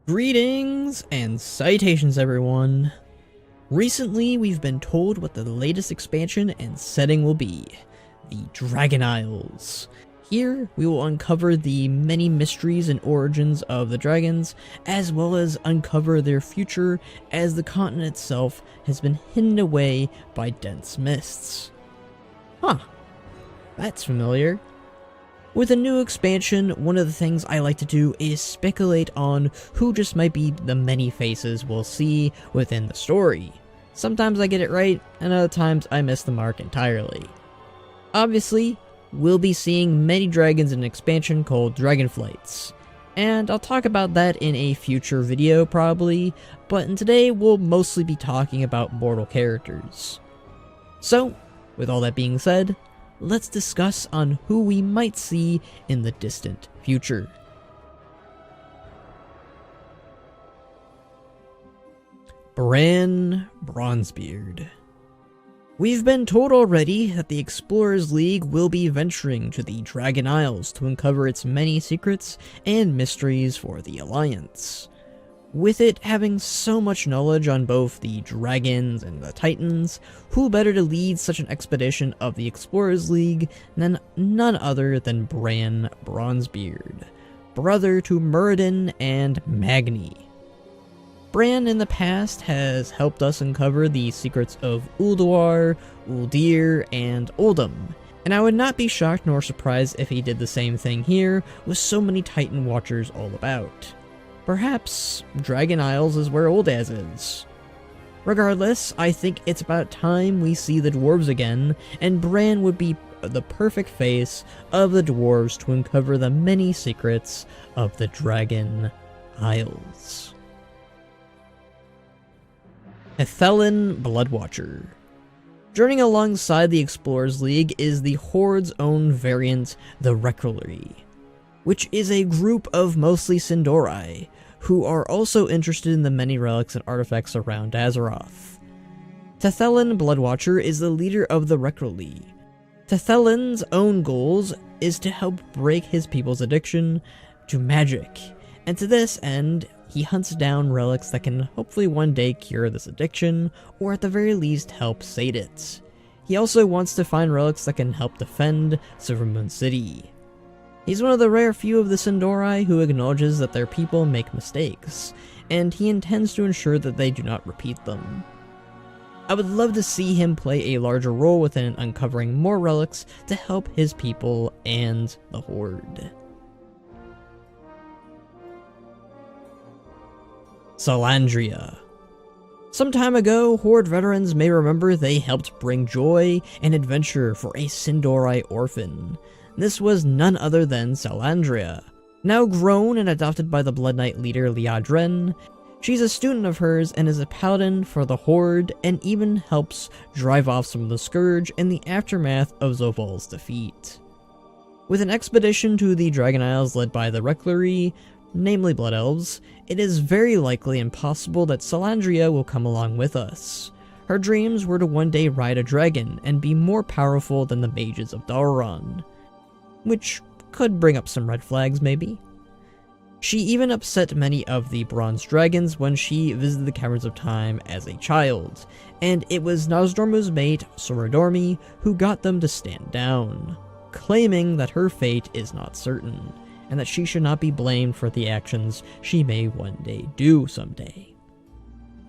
Greetings and citations, everyone. Recently, we've been told what the latest expansion and setting will be, the Dragon Isles. Here, we will uncover the many mysteries and origins of the dragons, as well as uncover their future, as the continent itself has been hidden away by dense mists. Huh, that's familiar. With a new expansion, one of the things I like to do is speculate on who just might be the many faces we'll see within the story. Sometimes I get it right, and other times I miss the mark entirely. Obviously, we'll be seeing many dragons in an expansion called Dragonflights, and I'll talk about that in a future video probably, but today we'll mostly be talking about mortal characters. So, with all that being said, let's discuss on who we might see in the distant future. Bran Bronzebeard. We've been told already that the Explorers League will be venturing to the Dragon Isles to uncover its many secrets and mysteries for the Alliance. With it having so much knowledge on both the dragons and the titans, who better to lead such an expedition of the Explorers League than none other than Bran Bronzebeard, brother to Muradin and Magni. Bran in the past has helped us uncover the secrets of Ulduar, Uldir, and Oldham, and I would not be shocked nor surprised if he did the same thing here with so many Titan Watchers all about. Perhaps Dragon Isles is where Oldaz is. Regardless, I think it's about time we see the dwarves again, and Bran would be the perfect face of the dwarves to uncover the many secrets of the Dragon Isles. Tethelen Bloodwatcher. Journeying alongside the Explorers League is the Horde's own variant, the Rexar, which is a group of mostly Sin'dorei, who are also interested in the many relics and artifacts around Azeroth. Tethelen Bloodwatcher is the leader of the Rexar. Tethelen's own goals is to help break his people's addiction to magic, and to this end, he hunts down relics that can hopefully one day cure this addiction, or at the very least help sate it. He also wants to find relics that can help defend Silvermoon City. He's one of the rare few of the Sin'dorei who acknowledges that their people make mistakes, and he intends to ensure that they do not repeat them. I would love to see him play a larger role within uncovering more relics to help his people and the Horde. Salandra. Some time ago, Horde veterans may remember they helped bring joy and adventure for a Sin'dorei orphan. This was none other than Salandra. Now grown and adopted by the Blood Knight leader Liadren, she's a student of hers and is a paladin for the Horde, and even helps drive off some of the Scourge in the aftermath of Zoval's defeat. With an expedition to the Dragon Isles led by the Rexar, namely Blood Elves, it is very likely and possible that Salandra will come along with us. Her dreams were to one day ride a dragon and be more powerful than the mages of Dalaran, which could bring up some red flags maybe. She even upset many of the bronze dragons when she visited the Caverns of Time as a child, and it was Nozdormu's mate, Soradormi, who got them to stand down, claiming that her fate is not certain, and that she should not be blamed for the actions she may one day do someday.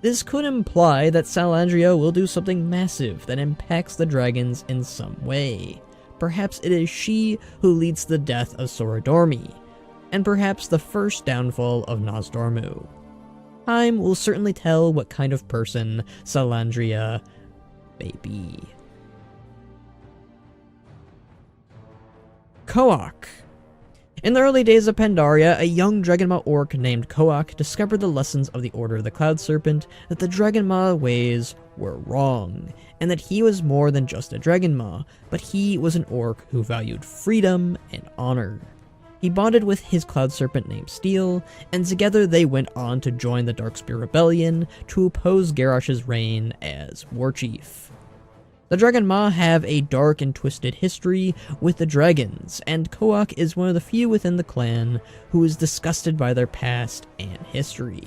This could imply that Salandra will do something massive that impacts the dragons in some way. Perhaps it is she who leads the death of Soradormi, and perhaps the first downfall of Nozdormu. Time will certainly tell what kind of person Salandra may be. Koak. In the early days of Pandaria, a young Dragonmaw orc named Koak discovered the lessons of the Order of the Cloud Serpent, that the Dragonmaw ways were wrong, and that he was more than just a Dragonmaw, but he was an orc who valued freedom and honor. He bonded with his Cloud Serpent named Steel, and together they went on to join the Darkspear Rebellion to oppose Garrosh's reign as Warchief. The Dragon Ma have a dark and twisted history with the dragons, and Koak is one of the few within the clan who is disgusted by their past and history.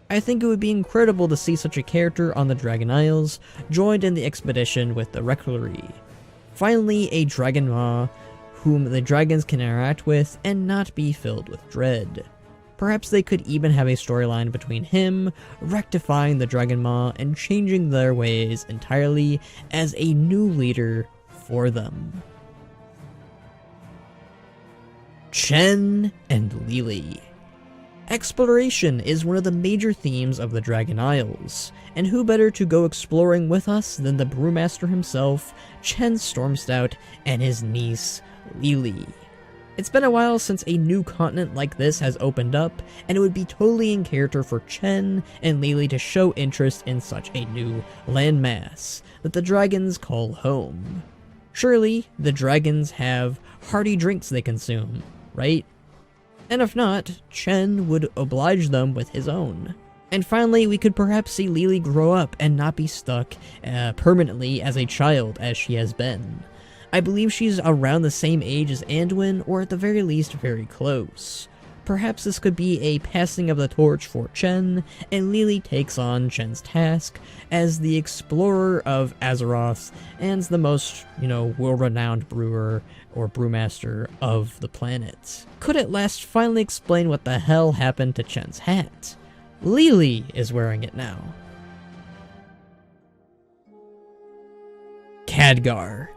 I think it would be incredible to see such a character on the Dragon Isles, joined in the expedition with the Reclary. Finally, a Dragon Ma whom the dragons can interact with and not be filled with dread. Perhaps they could even have a storyline between him rectifying the Dragon Ma and changing their ways entirely as a new leader for them. Chen and Lily. Exploration is one of the major themes of the Dragon Isles, and who better to go exploring with us than the brewmaster himself, Chen Stormstout, and his niece, Lily. It's been a while since a new continent like this has opened up, and it would be totally in character for Chen and Lily to show interest in such a new landmass that the dragons call home. Surely, the dragons have hearty drinks they consume, right? And if not, Chen would oblige them with his own. And finally, we could perhaps see Lily grow up and not be stuck permanently as a child as she has been. I believe she's around the same age as Anduin, or at the very least very close. Perhaps this could be a passing of the torch for Chen, and Lily takes on Chen's task as the explorer of Azeroth and the most, world-renowned brewer or brewmaster of the planet. Could at last finally explain what the hell happened to Chen's hat. Lily is wearing it now. Khadgar.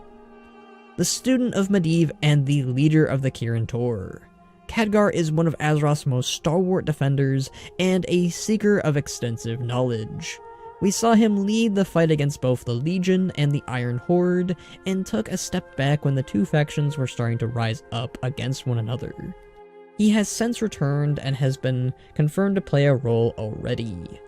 The student of Medivh and the leader of the Kirin Tor. Khadgar is one of Azeroth's most stalwart defenders and a seeker of extensive knowledge. We saw him lead the fight against both the Legion and the Iron Horde, and took a step back when the two factions were starting to rise up against one another. He has since returned and has been confirmed to play a role already.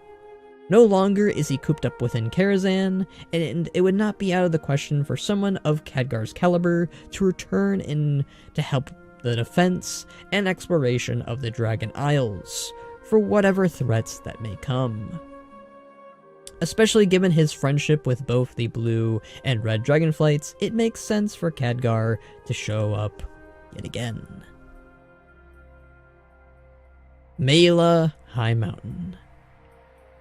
No longer is he cooped up within Karazhan, and it would not be out of the question for someone of Khadgar's caliber to return in to help the defense and exploration of the Dragon Isles, for whatever threats that may come. Especially given his friendship with both the blue and red Dragonflights, it makes sense for Khadgar to show up yet again. Mela High Mountain.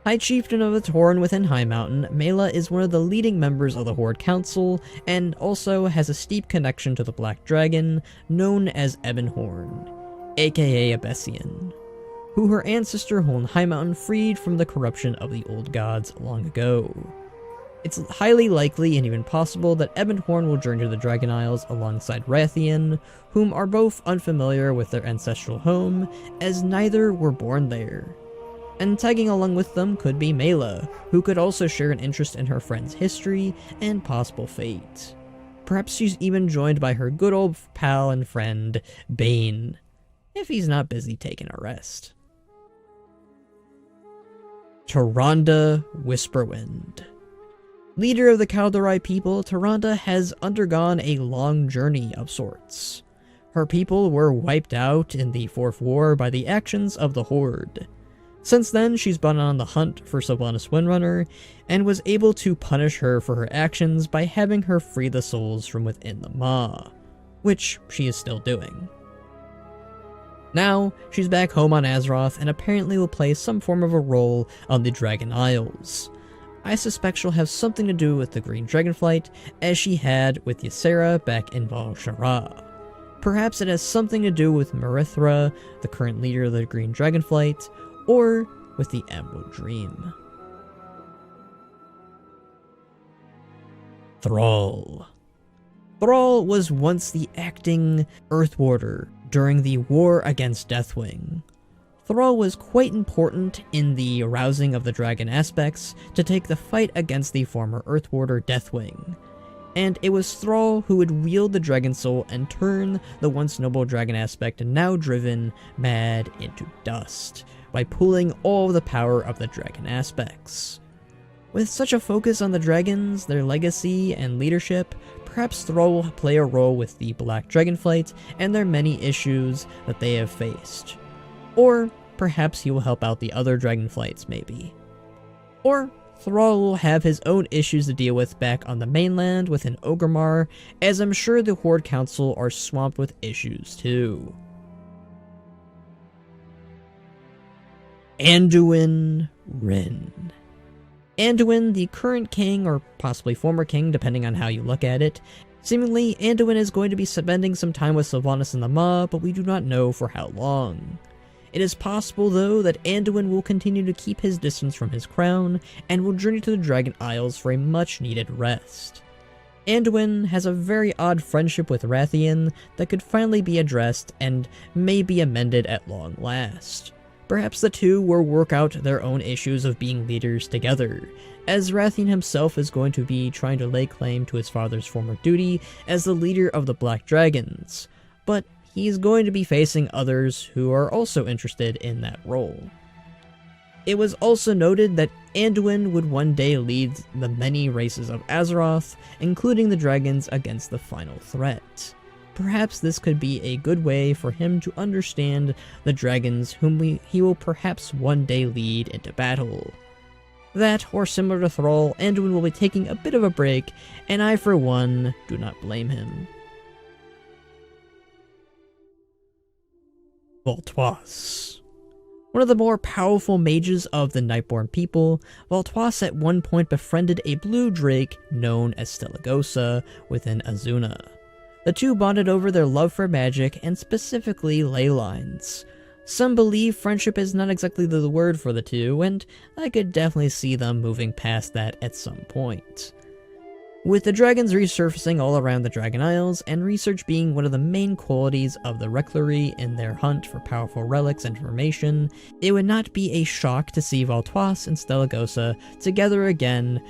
High Chieftain of the Tauren within High Mountain, Mela is one of the leading members of the Horde Council, and also has a steep connection to the Black Dragon, known as Ebonhorn, aka Abessian, who her ancestor Horn High Mountain freed from the corruption of the old gods long ago. It's highly likely and even possible that Ebonhorn will journey to the Dragon Isles alongside Rathian, whom are both unfamiliar with their ancestral home, as neither were born there. And tagging along with them could be Mela, who could also share an interest in her friend's history and possible fate. Perhaps she's even joined by her good old pal and friend, Bane, if he's not busy taking a rest. Tyrynande Whisperwind. Leader of the Kaldorei people, Tyrynande has undergone a long journey of sorts. Her people were wiped out in the Fourth War by the actions of the Horde. Since then, she's been on the hunt for Sylvanas Windrunner, and was able to punish her for her actions by having her free the souls from within the Maw, which she is still doing. Now, she's back home on Azeroth, and apparently will play some form of a role on the Dragon Isles. I suspect she'll have something to do with the Green Dragonflight, as she had with Ysera back in Val Shara. Perhaps it has something to do with Marithra, the current leader of the Green Dragonflight, or with the Emerald Dream. Thrall. Thrall was once the acting Earth Warder during the war against Deathwing. Thrall was quite important in the arousing of the dragon aspects to take the fight against the former Earth Warder Deathwing. And it was Thrall who would wield the Dragon Soul and turn the once noble dragon aspect now driven mad into dust, by pulling all the power of the dragon aspects. With such a focus on the dragons, their legacy, and leadership, perhaps Thrall will play a role with the Black Dragonflight and their many issues that they have faced. Or perhaps he will help out the other Dragonflights, maybe. Or Thrall will have his own issues to deal with back on the mainland within Orgrimmar, as I'm sure the Horde Council are swamped with issues too. Anduin Wrynn. Anduin, the current king, or possibly former king, depending on how you look at it. Seemingly, Anduin is going to be spending some time with Sylvanas and the Maw, but we do not know for how long. It is possible, though, that Anduin will continue to keep his distance from his crown, and will journey to the Dragon Isles for a much-needed rest. Anduin has a very odd friendship with Rathian that could finally be addressed and may be amended at long last. Perhaps the two will work out their own issues of being leaders together, as Rathian himself is going to be trying to lay claim to his father's former duty as the leader of the Black Dragons, but he's going to be facing others who are also interested in that role. It was also noted that Anduin would one day lead the many races of Azeroth, including the dragons, against the final threat. Perhaps this could be a good way for him to understand the dragons whom he will perhaps one day lead into battle. That, or similar to Thrall, Anduin will be taking a bit of a break, and I for one do not blame him. Voltoise. One of the more powerful mages of the Nightborn people, Voltoise at one point befriended a blue drake known as Stelagosa within Azuna. The two bonded over their love for magic, and specifically ley lines. Some believe friendship is not exactly the word for the two, and I could definitely see them moving past that at some point. With the dragons resurfacing all around the Dragon Isles, and research being one of the main qualities of the Reclary in their hunt for powerful relics and information, it would not be a shock to see Voltoise and Stelagosa together again,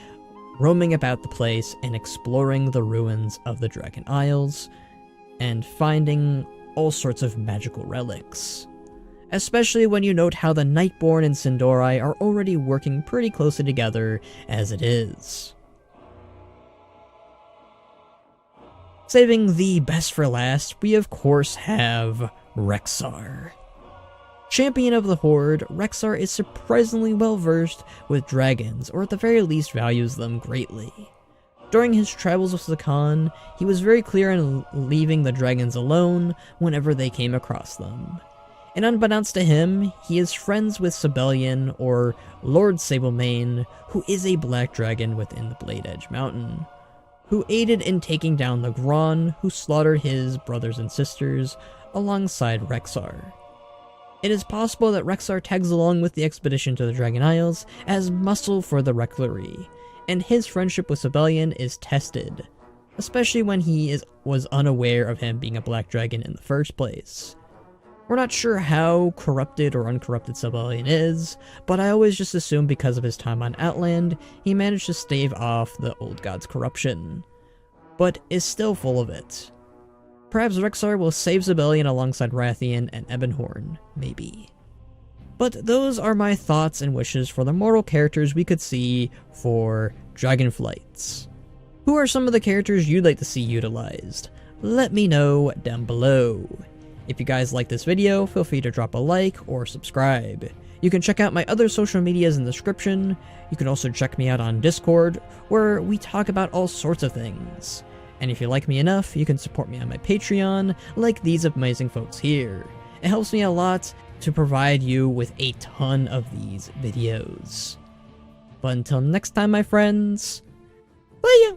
roaming about the place and exploring the ruins of the Dragon Isles, and finding all sorts of magical relics. Especially when you note how the Nightborn and Sindori are already working pretty closely together as it is. Saving the best for last, we of course have Rexar. Champion of the Horde, Rexar is surprisingly well versed with dragons, or at the very least values them greatly. During his travels with Susanne, he was very clear in leaving the dragons alone whenever they came across them. And unbeknownst to him, he is friends with Sibelian, or Lord Sablemane, who is a black dragon within the Blade Edge Mountain, who aided in taking down the Gron, who slaughtered his brothers and sisters, alongside Rexar. It is possible that Rexar tags along with the expedition to the Dragon Isles as muscle for the Reclary, and his friendship with Sibelian is tested, especially when he was unaware of him being a black dragon in the first place. We're not sure how corrupted or uncorrupted Sibelian is, but I always just assume because of his time on Outland, he managed to stave off the old god's corruption, but is still full of it. Perhaps Rexar will save Sibelian alongside Rathian and Ebonhorn, maybe. But those are my thoughts and wishes for the mortal characters we could see for Dragonflights. Who are some of the characters you'd like to see utilized? Let me know down below. If you guys like this video, feel free to drop a like or subscribe. You can check out my other social medias in the description. You can also check me out on Discord, where we talk about all sorts of things. And if you like me enough, you can support me on my Patreon, like these amazing folks here. It helps me a lot to provide you with a ton of these videos. But until next time, my friends, see ya!